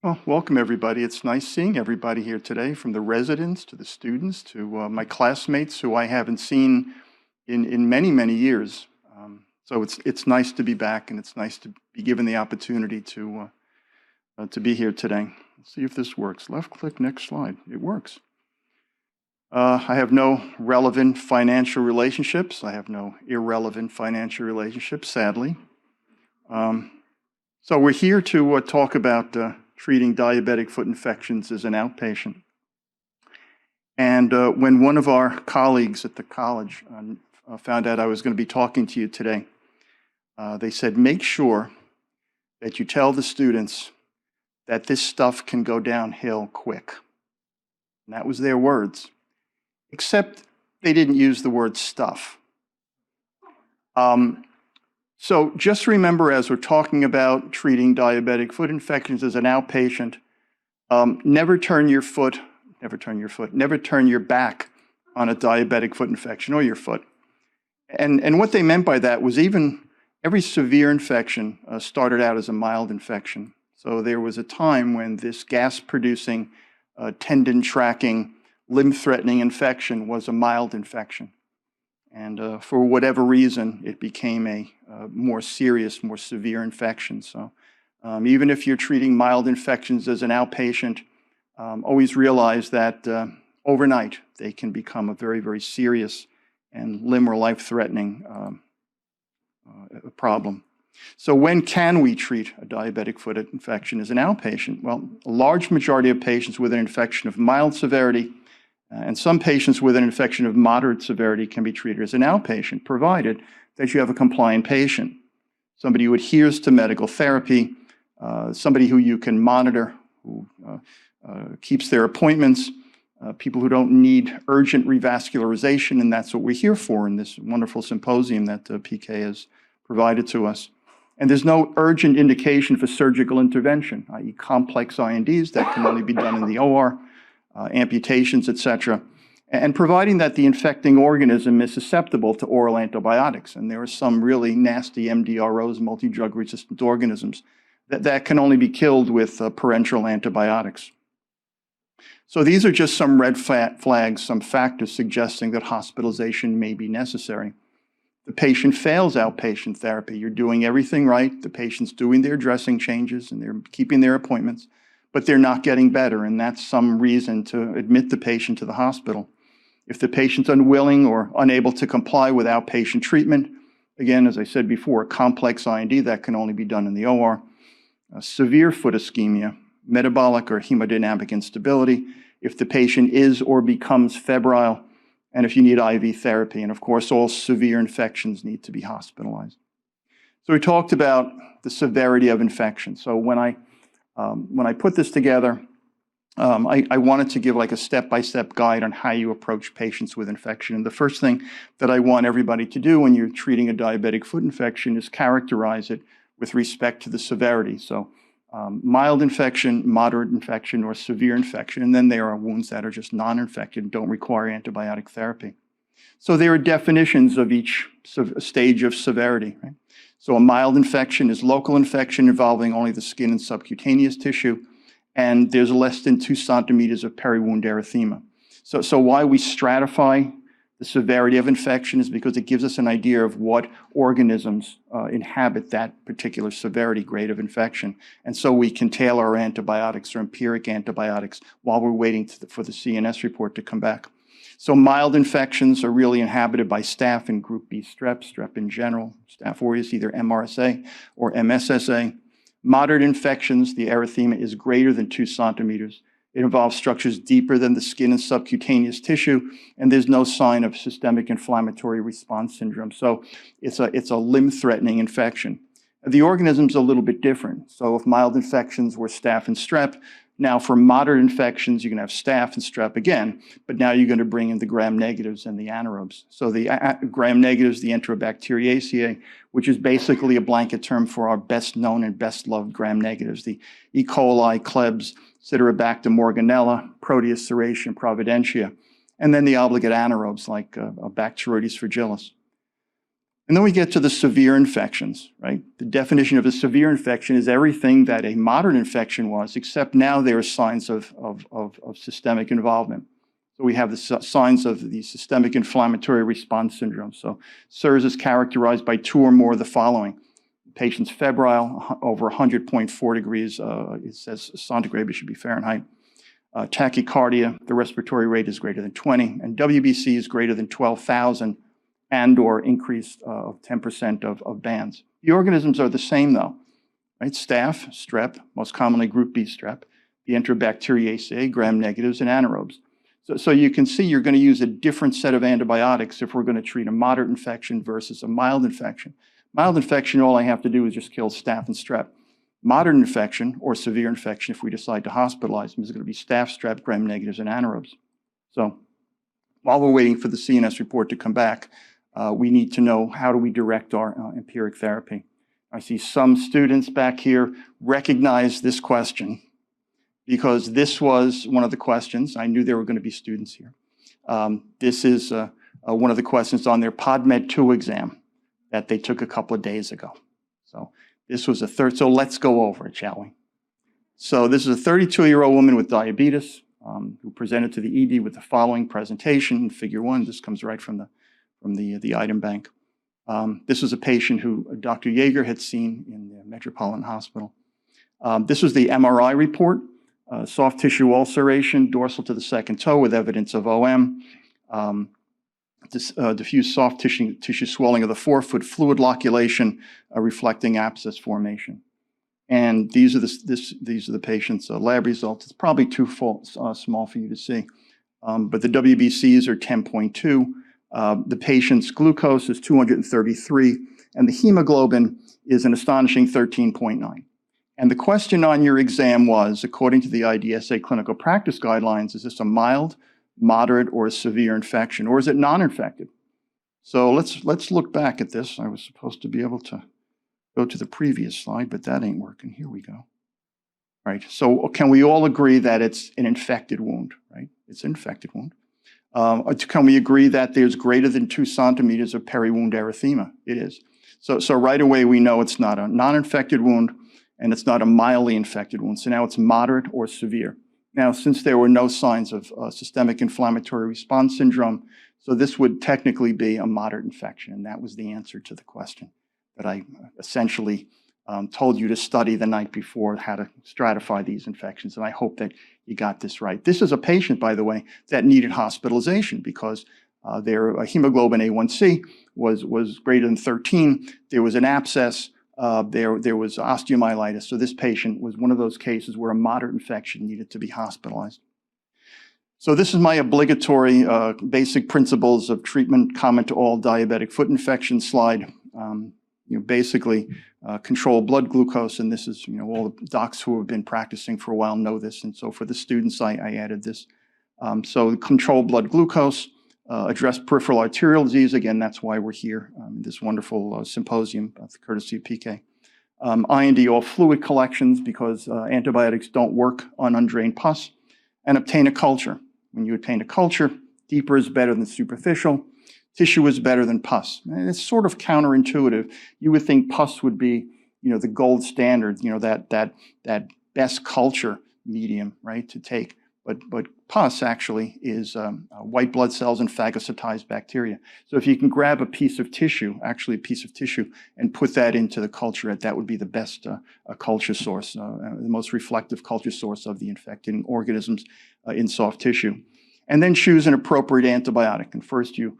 Well, welcome everybody. It's nice seeing everybody here today, from the residents to the students to my classmates who I haven't seen in many, many years. So it's nice to be back, and it's nice to be given the opportunity to be here today. Let's see if this works. Left click, next slide. It works. I have no relevant financial relationships. I have no irrelevant financial relationships, sadly. So we're here to talk about treating diabetic foot infections as an outpatient. And when one of our colleagues at the college found out I was going to be talking to you today, they said, make sure that you tell the students that this stuff can go downhill quick. And that was their words, except they didn't use the word stuff. So just remember, as we're talking about treating diabetic foot infections as an outpatient, never turn your back on a diabetic foot infection or your foot. And what they meant by that was even every severe infection started out as a mild infection. So there was a time when this gas-producing, tendon-tracking, limb-threatening infection was a mild infection. And for whatever reason, it became a more serious, more severe infection. So even if you're treating mild infections as an outpatient, always realize that overnight they can become a very, very serious and limb or life-threatening problem. So when can we treat a diabetic foot infection as an outpatient? Well, a large majority of patients with an infection of mild severity and some patients with an infection of moderate severity can be treated as an outpatient, provided that you have a compliant patient, somebody who adheres to medical therapy, somebody who you can monitor, who keeps their appointments, people who don't need urgent revascularization, and that's what we're here for in this wonderful symposium that PK has provided to us. And there's no urgent indication for surgical intervention, i.e. complex INDs that can only be done in the OR, amputations, etc., and providing that the infecting organism is susceptible to oral antibiotics. And there are some really nasty MDROs, multi-drug resistant organisms, that can only be killed with parenteral antibiotics. So these are just some red flags, some factors suggesting that hospitalization may be necessary. The patient fails outpatient therapy. You're doing everything right. The patient's doing their dressing changes and they're keeping their appointments, but they're not getting better, and that's some reason to admit the patient to the hospital. If the patient's unwilling or unable to comply with outpatient treatment, again, as I said before, a complex IND that can only be done in the OR, severe foot ischemia, metabolic or hemodynamic instability, if the patient is or becomes febrile, and if you need IV therapy, and of course, all severe infections need to be hospitalized. So we talked about the severity of infection. So when I put this together, I wanted to give like a step-by-step guide on how you approach patients with infection. And the first thing that I want everybody to do when you're treating a diabetic foot infection is characterize it with respect to the severity. So mild infection, moderate infection, or severe infection. And then there are wounds that are just non-infected and don't require antibiotic therapy. So there are definitions of each stage of severity, right? So a mild infection is local infection involving only the skin and subcutaneous tissue, and there's less than 2 centimeters of periwound erythema. So why we stratify the severity of infection is because it gives us an idea of what organisms inhabit that particular severity grade of infection. And so we can tailor our antibiotics or empiric antibiotics while we're waiting for the CNS report to come back. So mild infections are really inhabited by staph and group B strep, strep in general, Staph aureus, either MRSA or MSSA. Moderate infections, the erythema is greater than 2 centimeters. It involves structures deeper than the skin and subcutaneous tissue, and there's no sign of systemic inflammatory response syndrome. So it's a limb-threatening infection. The organism's a little bit different. So if mild infections were staph and strep, now for moderate infections, you can have staph and strep again, but now you're going to bring in the gram-negatives and the anaerobes. So the gram-negatives, the Enterobacteriaceae, which is basically a blanket term for our best-known and best-loved gram-negatives, the E. coli, Klebs, Citrobacter morganella, Proteus serratia, and providentia, and then the obligate anaerobes like Bacteroides fragilis. And then we get to the severe infections, right? The definition of a severe infection is everything that a moderate infection was, except now there are signs of systemic involvement. So we have the signs of the systemic inflammatory response syndrome. So SIRS is characterized by 2 or more of the following. The patient's febrile, over 100.4 degrees, it says centigrade, but it should be Fahrenheit. Tachycardia, the respiratory rate is greater than 20, and WBC is greater than 12,000 and or increase of 10% of bands. The organisms are the same though, right? Staph, strep, most commonly group B strep, the Enterobacteriaceae, gram-negatives, and anaerobes. So you can see you're going to use a different set of antibiotics if we're going to treat a moderate infection versus a mild infection. Mild infection, all I have to do is just kill staph and strep. Moderate infection or severe infection, if we decide to hospitalize them, is going to be staph, strep, gram-negatives, and anaerobes. So while we're waiting for the CNS report to come back, we need to know how do we direct our empiric therapy. I see some students back here recognize this question because this was one of the questions. I knew there were going to be students here. This is one of the questions on their PodMed 2 exam that they took a couple of days ago. So this was so let's go over it, shall we? So this is a 32-year-old woman with diabetes who presented to the ED with the following presentation. Figure 1, this comes right from the item bank. This was a patient who Dr. Yeager had seen in the Metropolitan Hospital. This was the MRI report, soft tissue ulceration, dorsal to the second toe with evidence of OM, diffuse soft tissue swelling of the forefoot, fluid loculation, reflecting abscess formation. And these are the patient's lab results. It's probably too small for you to see, but the WBCs are 10.2. The patient's glucose is 233, and the hemoglobin is an astonishing 13.9. And the question on your exam was, according to the IDSA clinical practice guidelines, is this a mild, moderate, or a severe infection, or is it non-infected? So let's look back at this. I was supposed to be able to go to the previous slide, but that ain't working. Here we go. All right, so can we all agree that it's an infected wound, right? It's an infected wound. Can we agree that there's greater than 2 centimeters of peri-wound erythema? It is. So right away we know it's not a non-infected wound and it's not a mildly infected wound. So now it's moderate or severe. Now, since there were no signs of systemic inflammatory response syndrome, so this would technically be a moderate infection, and that was the answer to the question that I essentially told you to study the night before, how to stratify these infections, and I hope that you got this right. This is a patient, by the way, that needed hospitalization because their hemoglobin A1C was greater than 13. There was an abscess. There was osteomyelitis. So this patient was one of those cases where a moderate infection needed to be hospitalized. So this is my obligatory basic principles of treatment common to all diabetic foot infection slide. Basically control blood glucose, and this is, all the docs who have been practicing for a while know this, and so for the students, I added this. So control blood glucose, address peripheral arterial disease. Again, that's why we're here in this wonderful symposium, courtesy of PK. IND all fluid collections because antibiotics don't work on undrained pus, and obtain a culture. When you obtain a culture, deeper is better than superficial. Tissue is better than pus. And it's sort of counterintuitive. You would think pus would be, the gold standard, that best culture medium, right, to take. But pus actually is white blood cells and phagocytized bacteria. So if you can grab a piece of tissue, and put that into the culture, that would be the best culture source, the most reflective culture source of the infected organisms in soft tissue. And then choose an appropriate antibiotic. And first you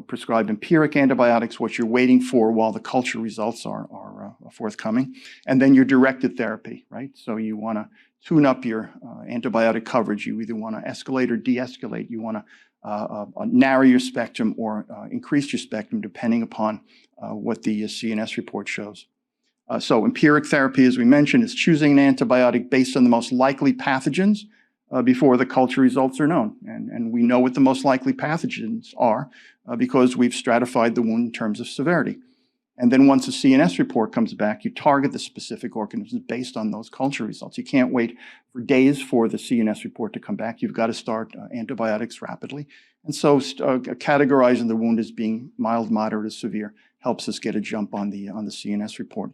prescribe empiric antibiotics, what you're waiting for while the culture results are forthcoming. And then your directed therapy, right? So you want to tune up your antibiotic coverage. You either want to escalate or de-escalate. You want to narrow your spectrum or increase your spectrum depending upon what the CNS report shows. So empiric therapy, as we mentioned, is choosing an antibiotic based on the most likely pathogens before the culture results are known. And we know what the most likely pathogens are because we've stratified the wound in terms of severity. And then once the CNS report comes back, you target the specific organisms based on those culture results. You can't wait for days for the CNS report to come back. You've got to start antibiotics rapidly. And so categorizing the wound as being mild, moderate, or severe helps us get a jump on the CNS report.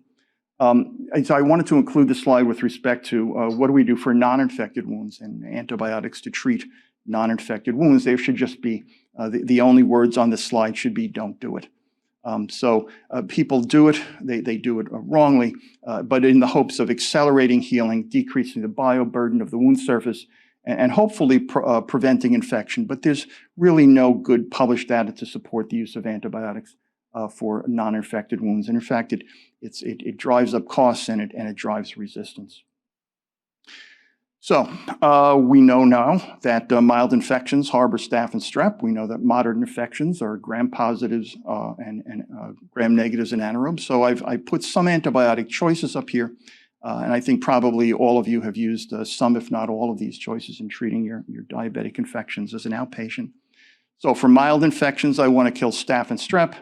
So I wanted to include this slide with respect to what do we do for non-infected wounds and antibiotics to treat non-infected wounds. There should just be, the only words on this slide should be don't do it. People do it, they do it wrongly, but in the hopes of accelerating healing, decreasing the bioburden of the wound surface, and hopefully preventing infection. But there's really no good published data to support the use of antibiotics for non-infected wounds. And in fact, it drives up costs and it drives resistance. So we know now that mild infections harbor staph and strep. We know that moderate infections are gram-positives and gram-negatives and anaerobes. So I put some antibiotic choices up here, and I think probably all of you have used some, if not all, of these choices in treating your diabetic infections as an outpatient. So for mild infections, I want to kill staph and strep.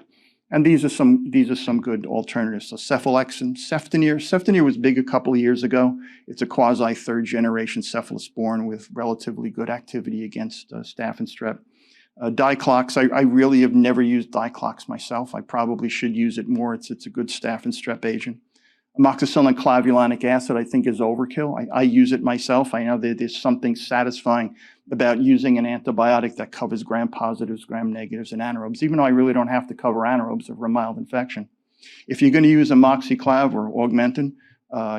And these are some good alternatives. So cephalexin, ceftonir. Ceftonir was big a couple of years ago. It's a quasi third generation cephalosporin with relatively good activity against staph and strep. Diclox, I really have never used Diclox myself. I probably should use it more. It's a good staph and strep agent. Amoxicillin clavulanic acid, I think, is overkill. I use it myself. I know that there's something satisfying about using an antibiotic that covers gram-positives, gram-negatives, and anaerobes, even though I really don't have to cover anaerobes of a mild infection. If you're going to use amoxiclav or augmentin,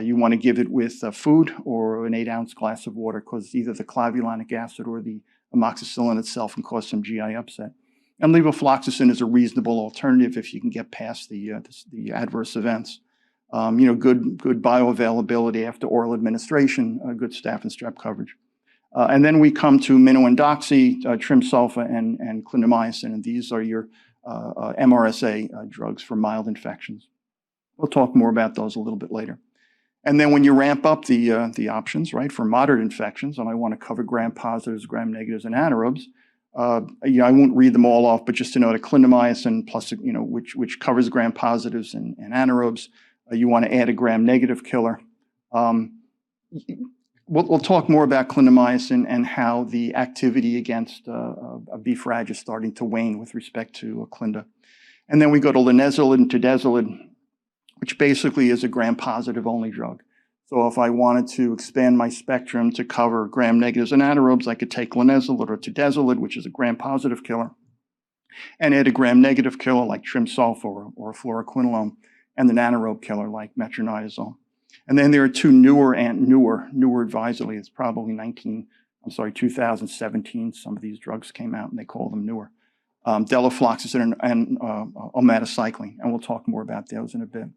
you want to give it with food or an 8-ounce glass of water, because either the clavulanic acid or the amoxicillin itself can cause some GI upset. And levofloxacin is a reasonable alternative if you can get past the adverse events. Good bioavailability after oral administration, good staph and strep coverage. And then we come to minoendoxy, trimsulfa, and clindamycin, and these are your MRSA drugs for mild infections. We'll talk more about those a little bit later. And then when you ramp up the options, right, for moderate infections, and I want to cover gram-positives, gram-negatives, and anaerobes, I won't read them all off, but just to note, a clindamycin plus, which covers gram-positives and anaerobes. You want to add a gram-negative killer. We'll talk more about clindamycin and how the activity against B. fragile is starting to wane with respect to clinda. And then we go to linezolid and tedezolid, which basically is a gram-positive only drug. So if I wanted to expand my spectrum to cover gram-negatives and anaerobes, I could take linezolid or tedezolid, which is a gram-positive killer, and add a gram-negative killer like trimsulfa or fluoroquinolone, and the anaerobe killer like metronidazole. And then there are two newer advisedly. It's probably 2017. Some of these drugs came out and they call them newer. Delafloxacin and omadacycline, and we'll talk more about those in a bit.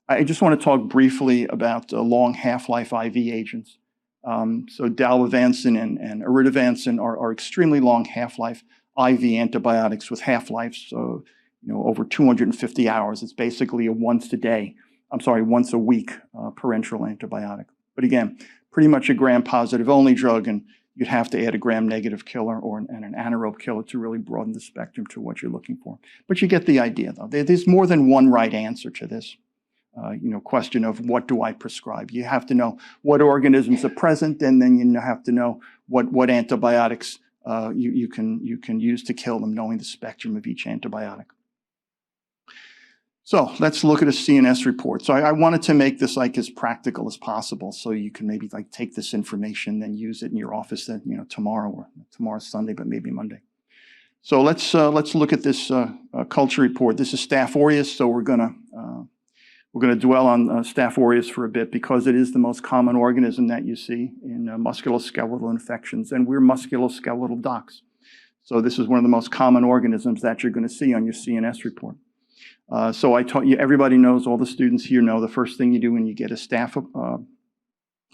I just want to talk briefly about long half-life IV agents. So dalbavancin and iridovancin are extremely long half-life IV antibiotics with half-lives over 250 hours. It's basically a once a week parenteral antibiotic. But again, pretty much a gram-positive only drug, and you'd have to add a gram-negative killer and an anaerobe killer to really broaden the spectrum to what you're looking for. But you get the idea, though. There's more than one right answer to this question of what do I prescribe. You have to know what organisms are present, and then you have to know what antibiotics you can use to kill them, knowing the spectrum of each antibiotic. So let's look at a CNS report. So I wanted to make this as practical as possible, so you can maybe take this information and use it in your office then, tomorrow, or tomorrow's Sunday, but maybe Monday. So let's look at this culture report. This is Staph aureus, so we're gonna dwell on Staph aureus for a bit because it is the most common organism that you see in musculoskeletal infections, and we're musculoskeletal docs. So this is one of the most common organisms that you're going to see on your CNS report. So I taught you, everybody knows, all the students here know, the first thing you do when you get a staph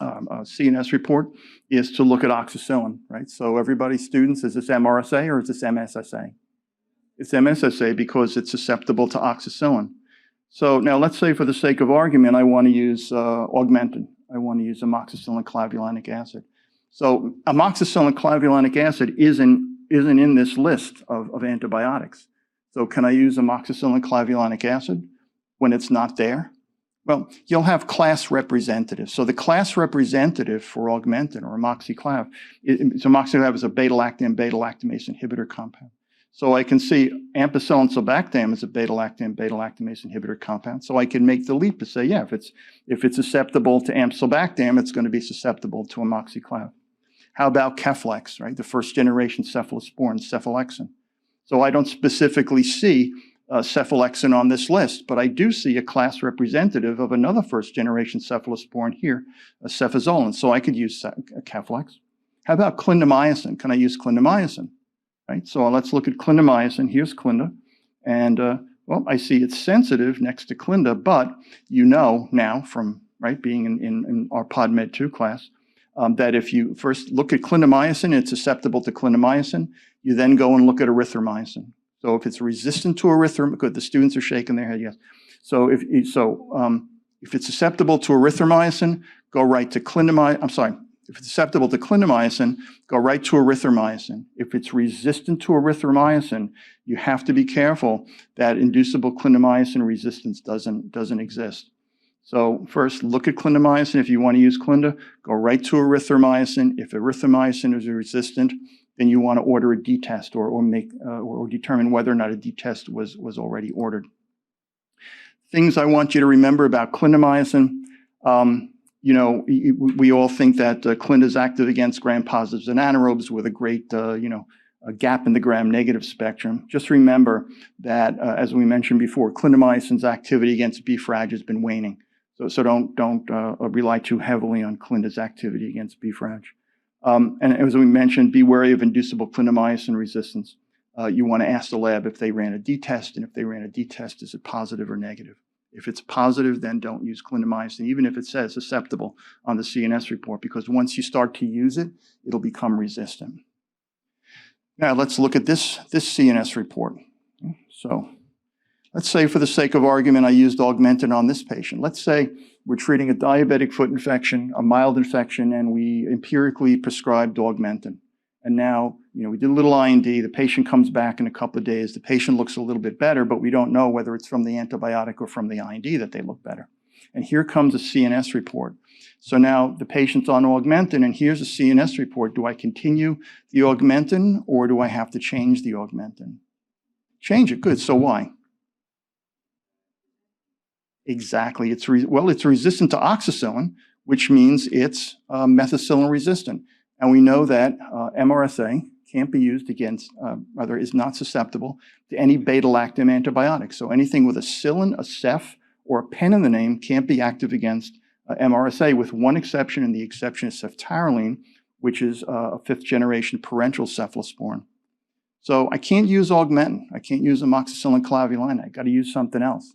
CNS report is to look at oxacillin, right? So everybody, students, is this MRSA or is this MSSA? It's MSSA because it's susceptible to oxacillin. So now let's say for the sake of argument, I want to use augmentin. I want to use amoxicillin clavulanic acid. So amoxicillin clavulanic acid isn't in this list of antibiotics. So can I use amoxicillin clavulanic acid? when it's not there? Well, you'll have class representatives. So the class representative for Augmentin or amoxiclav, so amoxiclav is a beta-lactamase inhibitor compound. So I can see ampicillin sulbactam is a beta-lactamase inhibitor compound. So I can make the leap to say, yeah, if it's susceptible to amp-sulbactam, it's going to be susceptible to amoxiclav. How about Keflex, right? The first generation cephalosporin, cephalexin. So I don't specifically see cephalexin on this list, but I do see a class representative of another first generation cephalosporin here, cefazolin. So I could use Keflex. How about clindamycin? Can I use clindamycin? Right? So let's look at clindamycin. Here's Clinda. And well, I see it's sensitive next to Clinda, but you know now from being in our PodMed 2 class, that if you first look at clindamycin, it's susceptible to clindamycin. You then go and look at erythromycin. So if it's resistant to erythromycin, good, the students are shaking their head, yes. So if it's susceptible to erythromycin, go right to clindamycin. I'm sorry. If it's susceptible to clindamycin, go right to erythromycin. If it's resistant to erythromycin, you have to be careful that inducible clindamycin resistance doesn't exist. So first, look at clindamycin. If you want to use Clinda, go right to erythromycin. If erythromycin is resistant, then you want to order a D-test or determine whether or not a D-test was already ordered. Things I want you to remember about clindamycin. You know, we all think that Clinda is active against gram-positives and anaerobes with a great, a gap in the gram-negative spectrum. Just remember that, as we mentioned before, clindamycin's activity against B-frag has been waning. So don't rely too heavily on Clinda's activity against B-frag. And as we mentioned, be wary of inducible clindamycin resistance. You want to ask the lab if they ran a D-test, and if they ran a D-test, is it positive or negative? If it's positive, then don't use clindamycin, even if it says susceptible on the CNS report, because once you start to use it, it'll become resistant. Now let's look at this CNS report. So let's say for the sake of argument, I used Augmentin on this patient. Let's say we're treating a diabetic foot infection, a mild infection, and we empirically prescribed Augmentin. And now, we did a little IND, the patient comes back in a couple of days, the patient looks a little bit better, but we don't know whether it's from the antibiotic or from the IND that they look better. And here comes a CNS report. So now the patient's on Augmentin, and here's a CNS report. Do I continue the Augmentin, or do I have to change the Augmentin? Change it, good, so why? Exactly, it's resistant to oxacillin, which means it's methicillin resistant. And we know that MRSA can't be used against, rather is not susceptible to any beta-lactam antibiotic. So anything with a psilin, a ceph, or a pen in the name can't be active against MRSA, with one exception, and the exception is ceftaroline, which is a fifth-generation parenteral cephalosporin. So I can't use Augmentin. I can't use amoxicillin clavuline. I got to use something else.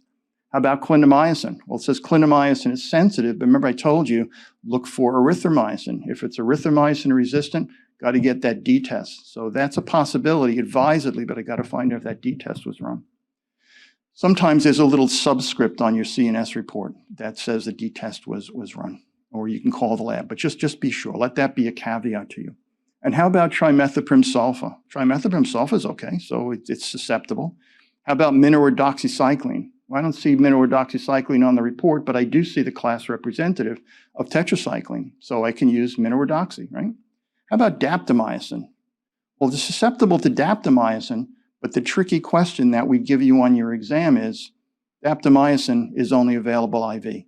How about clindamycin? Well, it says clindamycin is sensitive, but remember I told you, look for erythromycin. If it's erythromycin resistant, got to get that D-test. So that's a possibility, advisedly, but I got to find out if that D-test was run. Sometimes there's a little subscript on your CNS report that says the D-test was run, or you can call the lab, but just be sure. Let that be a caveat to you. And how about trimethoprim sulfa? Trimethoprim sulfa is okay, so it's susceptible. How about minordoxycycline? Well, I don't see minordoxycycline on the report, but I do see the class representative of tetracycline, so I can use minordoxy, right? How about daptomycin? Well, it's susceptible to daptomycin, but the tricky question that we give you on your exam is, daptomycin is only available IV.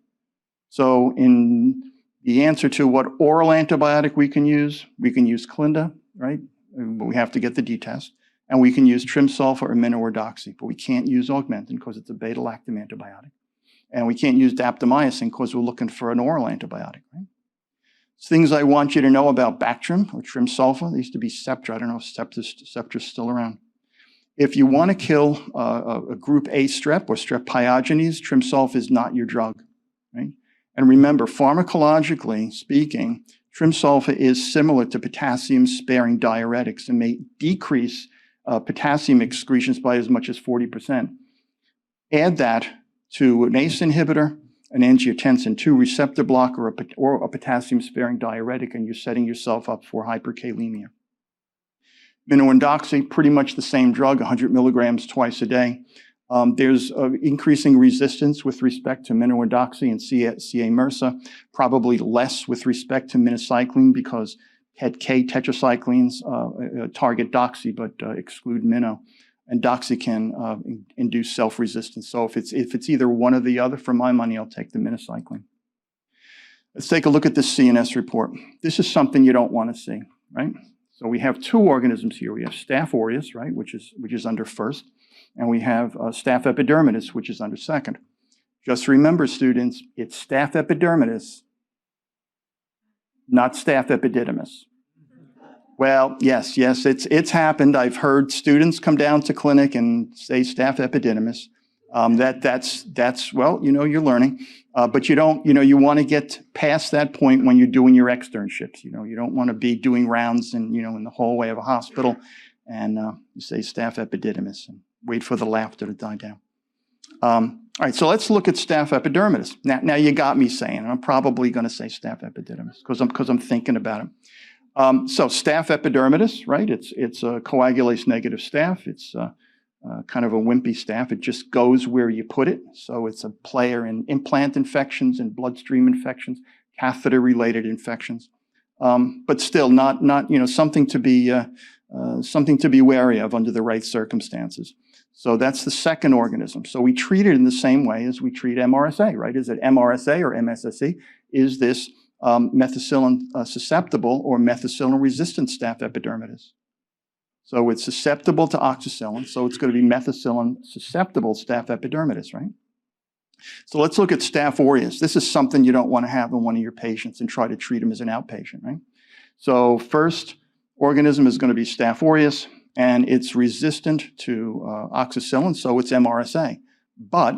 So in the answer to what oral antibiotic we can use Clinda, right? But we have to get the D-test. And we can use trimsulfa or minordoxy, but we can't use Augmentin because it's a beta-lactam antibiotic. And we can't use daptomycin because we're looking for an oral antibiotic, right? Things I want you to know about Bactrim or trimsulfa. They used to be Septra. I don't know if Septra's still around. If you want to kill a group A strep or strep pyogenes, trimsulfa is not your drug, right? And remember, pharmacologically speaking, trimsulfa is similar to potassium-sparing diuretics and may decrease potassium excretions by as much as 40%. Add that to an ACE inhibitor, an angiotensin II receptor blocker, or a potassium-sparing diuretic, and you're setting yourself up for hyperkalemia. Minordoxy, pretty much the same drug, 100 milligrams twice a day. There's increasing resistance with respect to minodoxy and CA-MRSA, probably less with respect to minocycline because PET-K tetracyclines target doxy but exclude mino. And doxy can induce self-resistance. So if it's either one or the other, for my money, I'll take the minocycline. Let's take a look at this CNS report. This is something you don't want to see, right? So we have two organisms here. We have Staph aureus, right, which is under first, and we have Staph epidermidis, which is under second. Just remember, students, it's Staph epidermidis, not Staph epididymis. Well, yes, it's happened. I've heard students come down to clinic and say Staph epididymis. That's well, you're learning, but you don't, you want to get past that point when you're doing your externships. You don't want to be doing rounds and in the hallway of a hospital, and you say Staph epididymis and wait for the laughter to die down. All right, so let's look at Staph epidermidis. Now you got me saying, and I'm probably going to say Staph epididymis because I'm thinking about it. So Staph epidermidis, right? It's a coagulase negative staph. It's kind of a wimpy staph. It just goes where you put it. So it's a player in implant infections and bloodstream infections, catheter-related infections, but still not something to be wary of under the right circumstances. So that's the second organism. So we treat it in the same way as we treat MRSA, right? Is it MRSA or MSSE? Is this methicillin susceptible or methicillin resistant Staph epidermidis? So it's susceptible to oxacillin, so it's going to be methicillin susceptible Staph epidermidis, right? So let's look at Staph aureus. This is something you don't want to have in one of your patients and try to treat them as an outpatient, right? So first organism is going to be Staph aureus, and it's resistant to oxacillin, so it's MRSA. But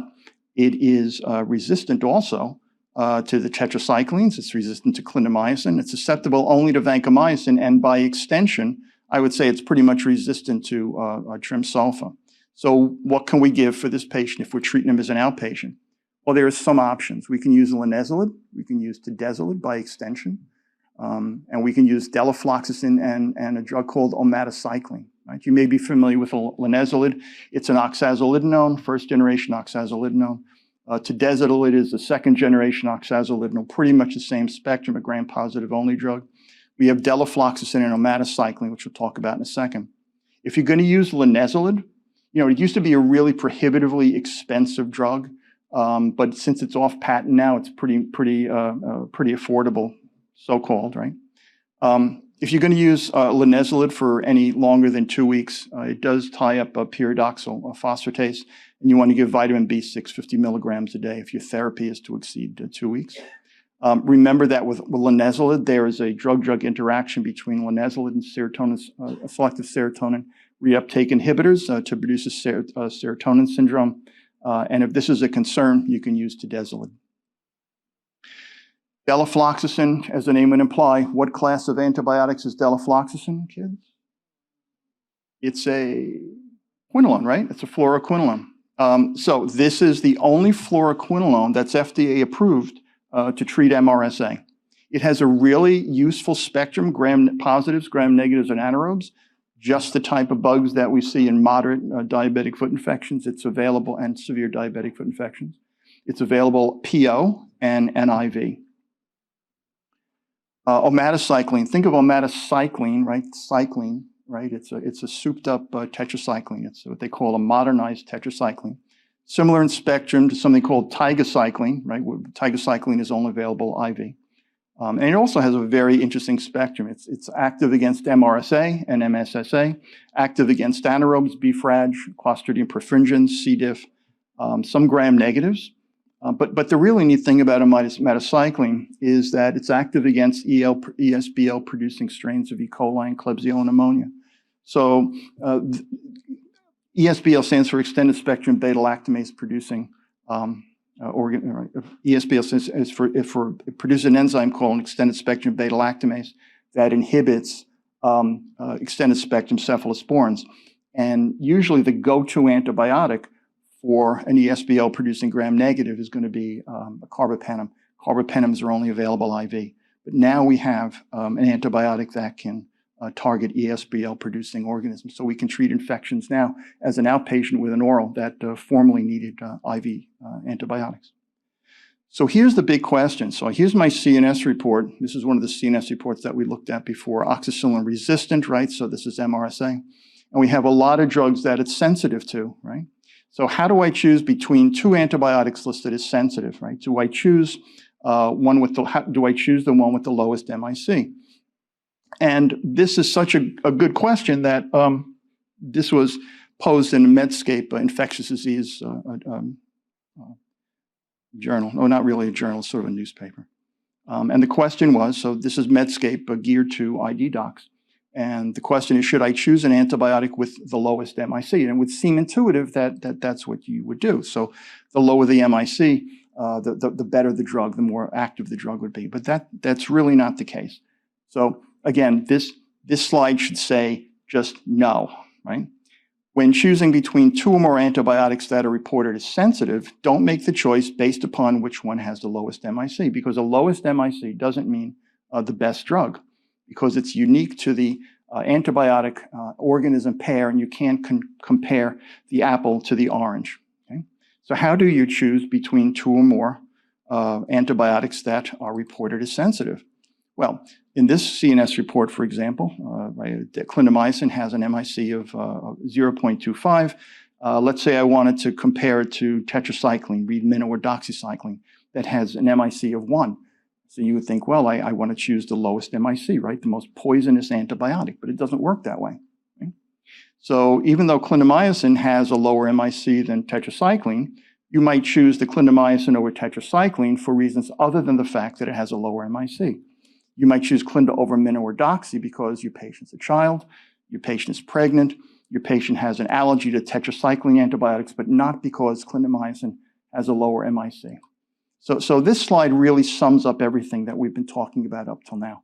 it is resistant also to the tetracyclines. It's resistant to clindamycin. It's susceptible only to vancomycin, and by extension, I would say it's pretty much resistant to trimsulfa. So what can we give for this patient if we're treating him as an outpatient? Well, there are some options. We can use linezolid. We can use tedezolid by extension. And we can use delafloxacin and a drug called omadacycline. Right? You may be familiar with linezolid. It's an oxazolidinone, first generation oxazolidinone. Tedezolid is the second generation oxazolidinone, pretty much the same spectrum, a gram-positive only drug. We have delafloxacin and omadacycline, which we'll talk about in a second. If you're going to use linezolid, it used to be a really prohibitively expensive drug, but since it's off patent now, it's pretty affordable, so-called, right? If you're going to use linezolid for any longer than 2 weeks, it does tie up pyridoxal phosphatase, and you want to give vitamin B6 50 milligrams a day if your therapy is to exceed 2 weeks. Remember that with linezolid, there is a drug-drug interaction between linezolid and serotonin, selective serotonin reuptake inhibitors to produce a serotonin syndrome. And if this is a concern, you can use tedezolid. Delafloxacin, as the name would imply, what class of antibiotics is delafloxacin, kids? It's a quinolone, right? It's a fluoroquinolone. So this is the only fluoroquinolone that's FDA approved to treat MRSA. It has a really useful spectrum, gram-positives, gram-negatives, and anaerobes, just the type of bugs that we see in moderate diabetic foot infections. It's available, and severe diabetic foot infections. It's available PO and NIV. Omadacycline, think of omadacycline, right? Cycline, right? It's a souped up tetracycline. It's what they call a modernized tetracycline. Similar in spectrum to something called tigacycline, right? Tigacycline is only available IV. And it also has a very interesting spectrum. It's active against MRSA and MSSA, active against anaerobes, B-Frag, Clostridium perfringens, C. diff, some gram-negatives. But the really neat thing about omadacycline is that it's active against ESBL-producing strains of E. coli and Klebsiella pneumonia. So ESBL stands for extended spectrum beta-lactamase producing organ. ESBL it produces an enzyme called extended spectrum beta-lactamase that inhibits extended spectrum cephalosporins. And usually the go-to antibiotic for an ESBL producing gram-negative is going to be a carbapenem. Carbapenems are only available IV. But now we have an antibiotic that can target ESBL-producing organisms. So we can treat infections now as an outpatient with an oral that formerly needed IV antibiotics. So here's the big question. So here's my CNS report. This is one of the CNS reports that we looked at before. Oxacillin resistant, right? So this is MRSA. And we have a lot of drugs that it's sensitive to, right? So how do I choose between two antibiotics listed as sensitive, right? Do I choose the one with the lowest MIC? And this is such a good question that this was posed in a Medscape infectious disease journal. No, not really a journal, sort of a newspaper. And the question was, so this is Medscape geared to ID docs. And the question is, should I choose an antibiotic with the lowest MIC? And it would seem intuitive that that's what you would do. So the lower the MIC, the better the drug, the more active the drug would be. But that's really not the case. So again, this slide should say just no, right? When choosing between two or more antibiotics that are reported as sensitive, don't make the choice based upon which one has the lowest MIC, because the lowest MIC doesn't mean the best drug, because it's unique to the antibiotic organism pair, and you can't compare the apple to the orange. Okay? So how do you choose between two or more antibiotics that are reported as sensitive? Well, in this CNS report, for example, clindamycin has an MIC of 0.25. Let's say I wanted to compare it to tetracycline, Read-Mino or doxycycline, that has an MIC of 1. So you would think, well, I want to choose the lowest MIC, right? The most poisonous antibiotic, but it doesn't work that way. Right? So even though clindamycin has a lower MIC than tetracycline, you might choose the clindamycin over tetracycline for reasons other than the fact that it has a lower MIC. You might choose clinda over mino or doxy because your patient's a child, your patient is pregnant, your patient has an allergy to tetracycline antibiotics, but not because clindamycin has a lower MIC. So this slide really sums up everything that we've been talking about up till now.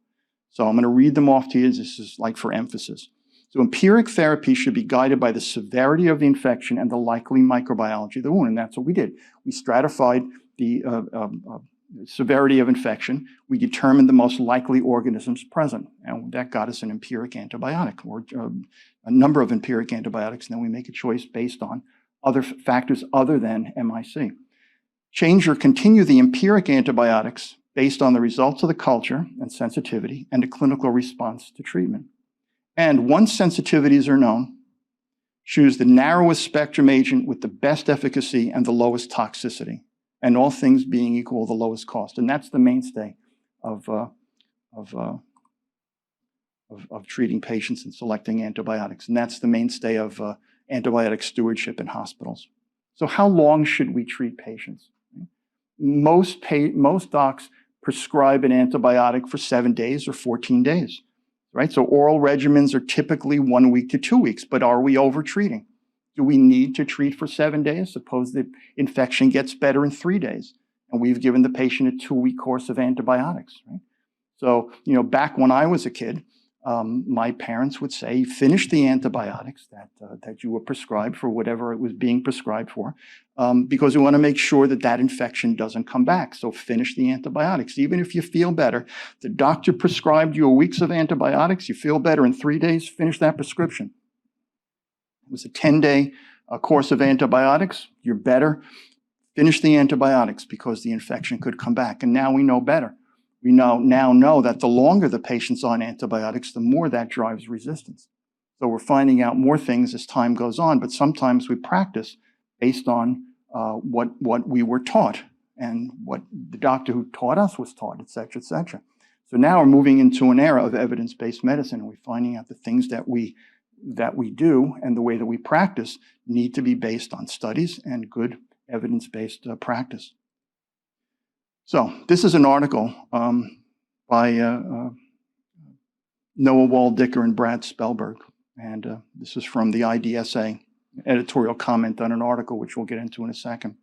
So I'm going to read them off to you. This is like for emphasis. So empiric therapy should be guided by the severity of the infection and the likely microbiology of the wound, and that's what we did. We stratified the severity of infection. We determined the most likely organisms present, and that got us an empiric antibiotic, or a number of empiric antibiotics, and then we make a choice based on other factors other than MIC. Change or continue the empiric antibiotics based on the results of the culture and sensitivity and a clinical response to treatment. And once sensitivities are known, choose the narrowest spectrum agent with the best efficacy and the lowest toxicity, and all things being equal, the lowest cost. And that's the mainstay of treating patients and selecting antibiotics. And that's the mainstay of antibiotic stewardship in hospitals. So how long should we treat patients? Most docs prescribe an antibiotic for 7 days or 14 days, right? So oral regimens are typically 1 week to 2 weeks, but are we over-treating? Do we need to treat for 7 days? Suppose the infection gets better in 3 days, and we've given the patient a 2-week course of antibiotics, right? So, back when I was a kid, my parents would say, finish the antibiotics that you were prescribed for whatever it was being prescribed for, because we want to make sure that infection doesn't come back. So finish the antibiotics. Even if you feel better, the doctor prescribed you weeks of antibiotics, you feel better in 3 days, finish that prescription. It was a 10-day course of antibiotics, you're better, finish the antibiotics because the infection could come back. And now we know better. We now know that the longer the patient's on antibiotics, the more that drives resistance. So we're finding out more things as time goes on, but sometimes we practice based on what we were taught and what the doctor who taught us was taught, et cetera, et cetera. So now we're moving into an era of evidence-based medicine, and we're finding out the things that we do and the way that we practice need to be based on studies and good evidence-based practice. So this is an article by Noah Waldicker and Brad Spellberg, and this is from the IDSA editorial comment on an article which we'll get into in a second.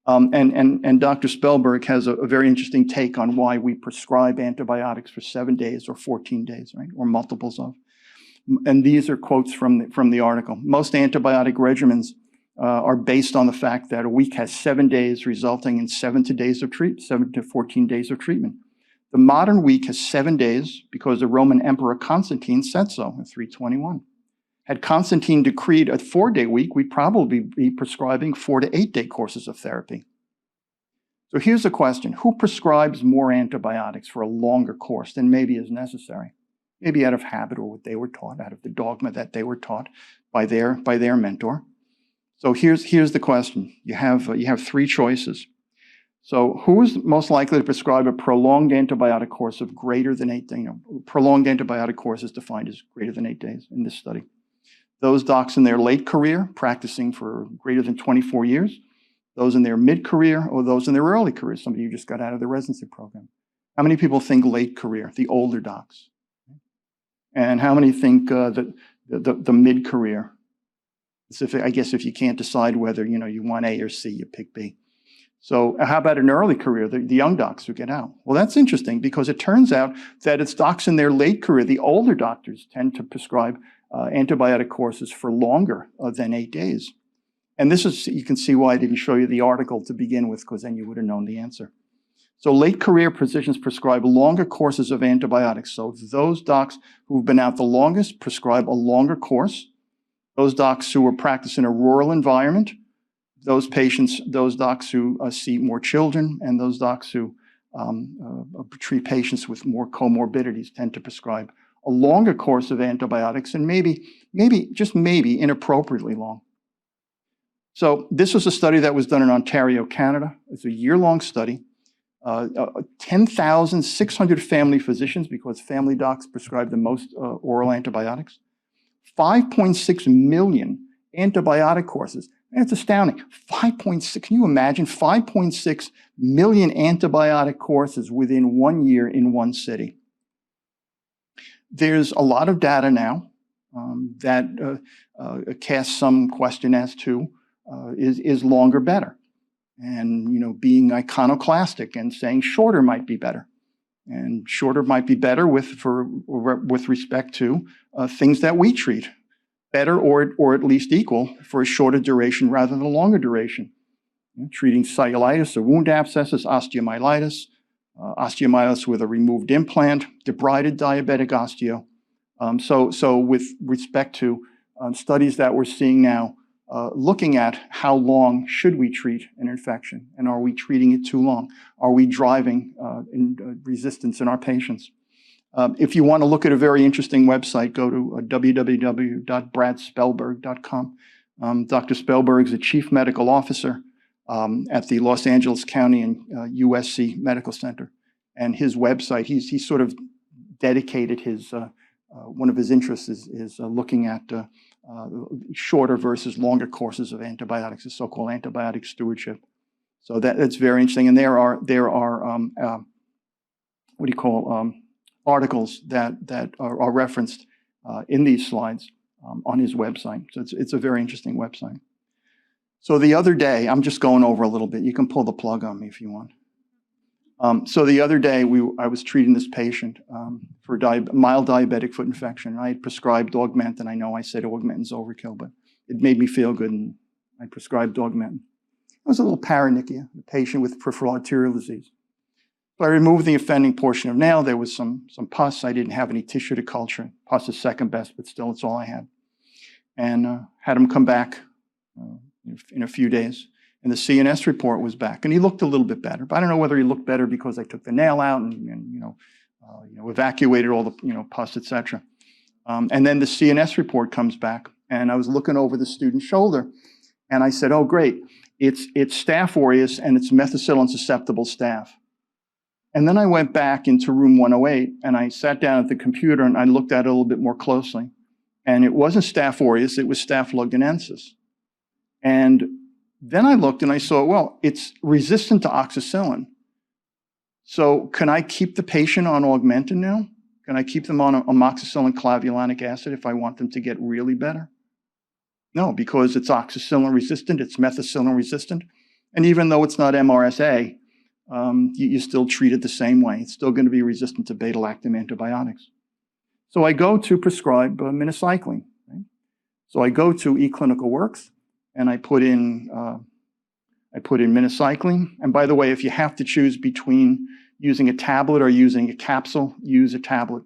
And Dr. Spellberg has a very interesting take on why we prescribe antibiotics for 7 days or 14 days, right, or multiples of. And these are quotes from the article. Most antibiotic regimens are based on the fact that a week has 7 days, resulting in 7 to 14 days of treatment. The modern week has 7 days because the Roman Emperor Constantine said so in 321. Had Constantine decreed a 4-day week, we'd probably be prescribing 4 to 8 day courses of therapy. So here's the question: who prescribes more antibiotics for a longer course than maybe is necessary? Maybe out of habit or what they were taught, out of the dogma that they were taught by their mentor. So here's the question. You have 3 choices. So who is most likely to prescribe a prolonged antibiotic course of greater than 8 days? Prolonged antibiotic course is defined as greater than 8 days in this study. Those docs in their late career, practicing for greater than 24 years, those in their mid-career, or those in their early career, somebody who just got out of the residency program. How many people think late career, the older docs? And how many think the mid-career? I guess if you can't decide whether you want A or C, you pick B. So how about an early career, the young docs who get out? Well, that's interesting because it turns out that it's docs in their late career, the older doctors tend to prescribe antibiotic courses for longer than 8 days. And this is, you can see why I didn't show you the article to begin with, because then you would have known the answer. So late career physicians prescribe longer courses of antibiotics. So those docs who've been out the longest prescribe a longer course. Those docs who are practicing in a rural environment, those docs who see more children, and those docs who treat patients with more comorbidities tend to prescribe a longer course of antibiotics, and maybe, just maybe, inappropriately long. So this was a study that was done in Ontario, Canada. It's a year-long study. 10,600 family physicians, because family docs prescribe the most oral antibiotics. 5.6 million antibiotic courses. And it's astounding. 5.6, can you imagine? 5.6 million antibiotic courses within 1 year in one city. There's a lot of data now that casts some question as to is longer better? And being iconoclastic and saying shorter might be better. And shorter might be better with respect to things that we treat. Better or at least equal for a shorter duration rather than a longer duration. Treating cellulitis or wound abscesses, osteomyelitis, osteomyelitis with a removed implant, debrided diabetic osteo. So with respect to studies that we're seeing now, looking at how long should we treat an infection, and are we treating it too long? Are we driving resistance in our patients? If you want to look at a very interesting website, go to www.bradspellberg.com. Dr. Spellberg is a chief medical officer at the Los Angeles County and USC Medical Center. And his website, he's sort of dedicated one of his interests is looking at shorter versus longer courses of antibiotics, the so-called antibiotic stewardship. So that's very interesting. And there are articles that are referenced in these slides on his website. So it's a very interesting website. So the other day, I'm just going over a little bit. You can pull the plug on me if you want. So the other day, I was treating this patient for mild diabetic foot infection. I had prescribed Augmentin. I know I said Augmentin's overkill, but it made me feel good, and I prescribed Augmentin. It was a little paronychia, a patient with peripheral arterial disease. So I removed the offending portion of nail. There was some pus. I didn't have any tissue to culture. Pus is second best, but still, it's all I had. And had him come back in a few days. And the CNS report was back, and he looked a little bit better. But I don't know whether he looked better because I took the nail out and evacuated all the pus, etc. And then the CNS report comes back, and I was looking over the student's shoulder, and I said, "Oh, great! It's Staph aureus, and it's methicillin susceptible staph." And then I went back into room 108, and I sat down at the computer, and I looked at it a little bit more closely, and it wasn't Staph aureus; it was Staph lugdunensis. And then I looked and I saw, well, it's resistant to oxacillin. So can I keep the patient on Augmentin now? Can I keep them on amoxicillin clavulanic acid if I want them to get really better? No, because it's oxacillin resistant, it's methicillin resistant. And even though it's not MRSA, you still treat it the same way. It's still going to be resistant to beta-lactam antibiotics. So I go to prescribe minocycline. Right? So I go to eClinicalWorks, and I put in minocycline. And by the way, if you have to choose between using a tablet or using a capsule, use a tablet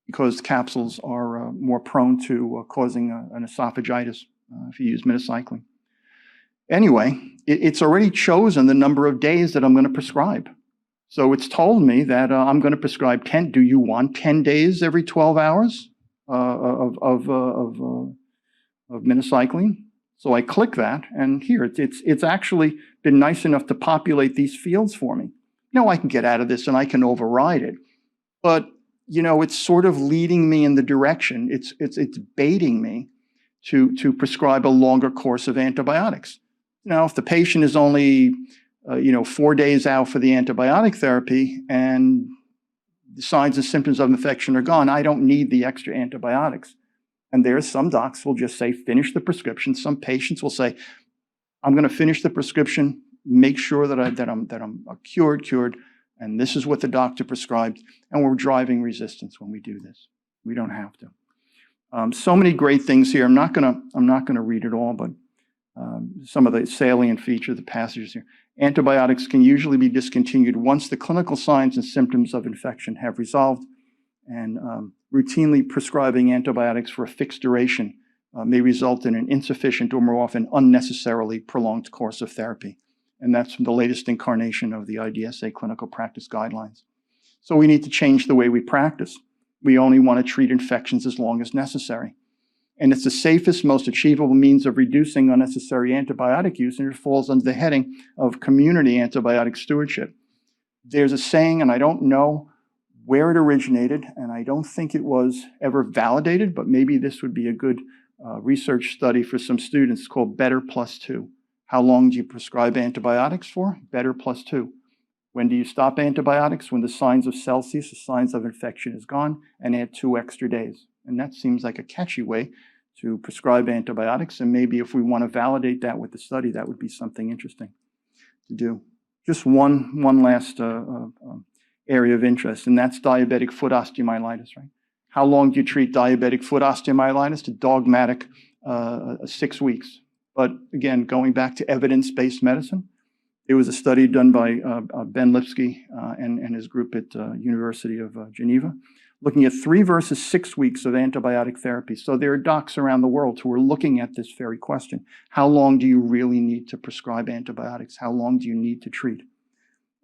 because capsules are more prone to causing an esophagitis if you use minocycline. Anyway, it's already chosen the number of days that I'm going to prescribe. So it's told me that I'm going to prescribe 10. Do you want 10 days every 12 hours of minocycline? So I click that, and here it's actually been nice enough to populate these fields for me. Now I can get out of this and I can override it, but it's sort of leading me in the direction. It's baiting me to prescribe a longer course of antibiotics. Now, if the patient is only 4 days out for the antibiotic therapy and the signs and symptoms of infection are gone, I don't need the extra antibiotics. And there's some docs will just say, finish the prescription. Some patients will say, I'm going to finish the prescription, make sure that I'm cured, and this is what the doctor prescribed. And we're driving resistance when we do this. We don't have to. So many great things here. I'm not going to read it all, but some of the salient features, the passages here. Antibiotics can usually be discontinued once the clinical signs and symptoms of infection have resolved, and routinely prescribing antibiotics for a fixed duration may result in an insufficient or more often unnecessarily prolonged course of therapy. And that's from the latest incarnation of the IDSA clinical practice guidelines. So we need to change the way we practice. We only want to treat infections as long as necessary. And it's the safest, most achievable means of reducing unnecessary antibiotic use, and it falls under the heading of community antibiotic stewardship. There's a saying, and I don't know where it originated, and I don't think it was ever validated, but maybe this would be a good research study for some students, called Better plus 2. How long do you prescribe antibiotics for? Better plus 2. When do you stop antibiotics? When the signs of Celsius, the signs of infection is gone, and add 2 extra days. And that seems like a catchy way to prescribe antibiotics. And maybe if we want to validate that with the study, that would be something interesting to do. Just one last area of interest, and that's diabetic foot osteomyelitis, right? How long do you treat diabetic foot osteomyelitis? The dogmatic 6 weeks. But again, going back to evidence-based medicine, there was a study done by Ben Lipsky and his group at University of Geneva, looking at 3 versus 6 weeks of antibiotic therapy. So there are docs around the world who are looking at this very question. How long do you really need to prescribe antibiotics? How long do you need to treat?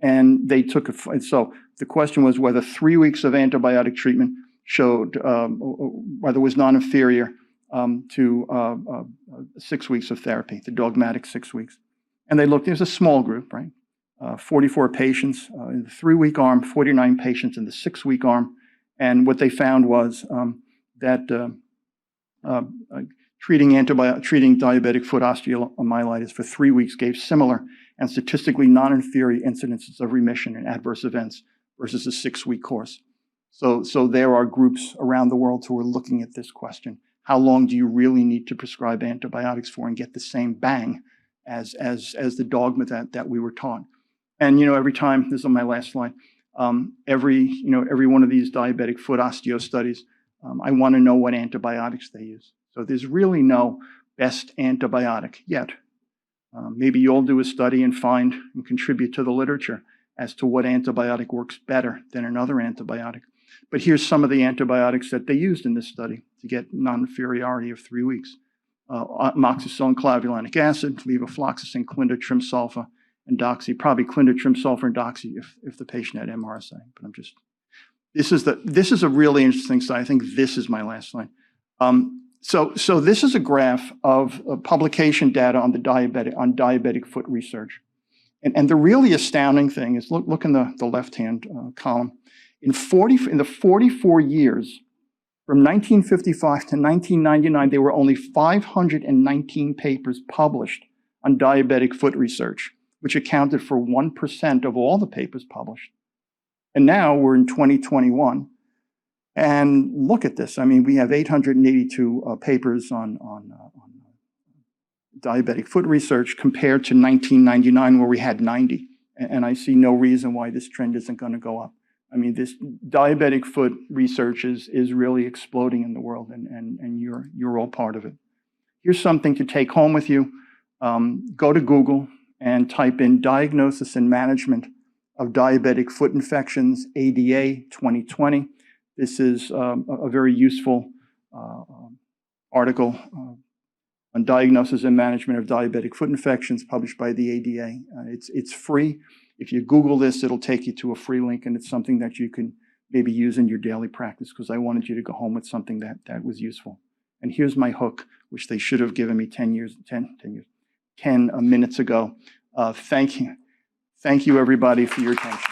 And they took so the question was whether 3 weeks of antibiotic treatment showed whether it was non-inferior to 6 weeks of therapy, the dogmatic 6 weeks. And they looked, there's a small group, right? 44 patients in the 3-week arm, 49 patients in the 6-week arm. And what they found was that treating diabetic foot osteomyelitis for 3 weeks gave similar and statistically non-inferior incidences of remission and adverse events versus a 6-week course. So there are groups around the world who are looking at this question. How long do you really need to prescribe antibiotics for and get the same bang as the dogma that we were taught? And every time, this is on my last slide, every one of these diabetic foot osteo studies, I want to know what antibiotics they use. So there's really no best antibiotic yet. Maybe you'll do a study and find and contribute to the literature as to what antibiotic works better than another antibiotic. But here's some of the antibiotics that they used in this study to get non-inferiority of 3 weeks. Amoxicillin, clavulanic acid, levofloxacin, clindatrimsulfa, and doxy. Probably clindatrimsulfa and doxy if the patient had MRSA. But this is a really interesting slide. I think this is my last slide. So this is a graph of publication data on diabetic foot research. And the really astounding thing is, look in the left-hand column. In the 44 years, from 1955 to 1999, there were only 519 papers published on diabetic foot research, which accounted for 1% of all the papers published. And now we're in 2021. And look at this. I mean, we have 882 papers on diabetic foot research compared to 1999, where we had 90. And I see no reason why this trend isn't going to go up. I mean, this diabetic foot research is really exploding in the world, and you're all part of it. Here's something to take home with you. Go to Google and type in diagnosis and management of Diabetic Foot Infections, ADA 2020. This is a very useful article on diagnosis and management of diabetic foot infections published by the ADA. It's free. If you Google this, it'll take you to a free link, and it's something that you can maybe use in your daily practice, because I wanted you to go home with something that was useful. And here's my hook, which they should have given me 10 minutes ago. Thank you, everybody, for your attention.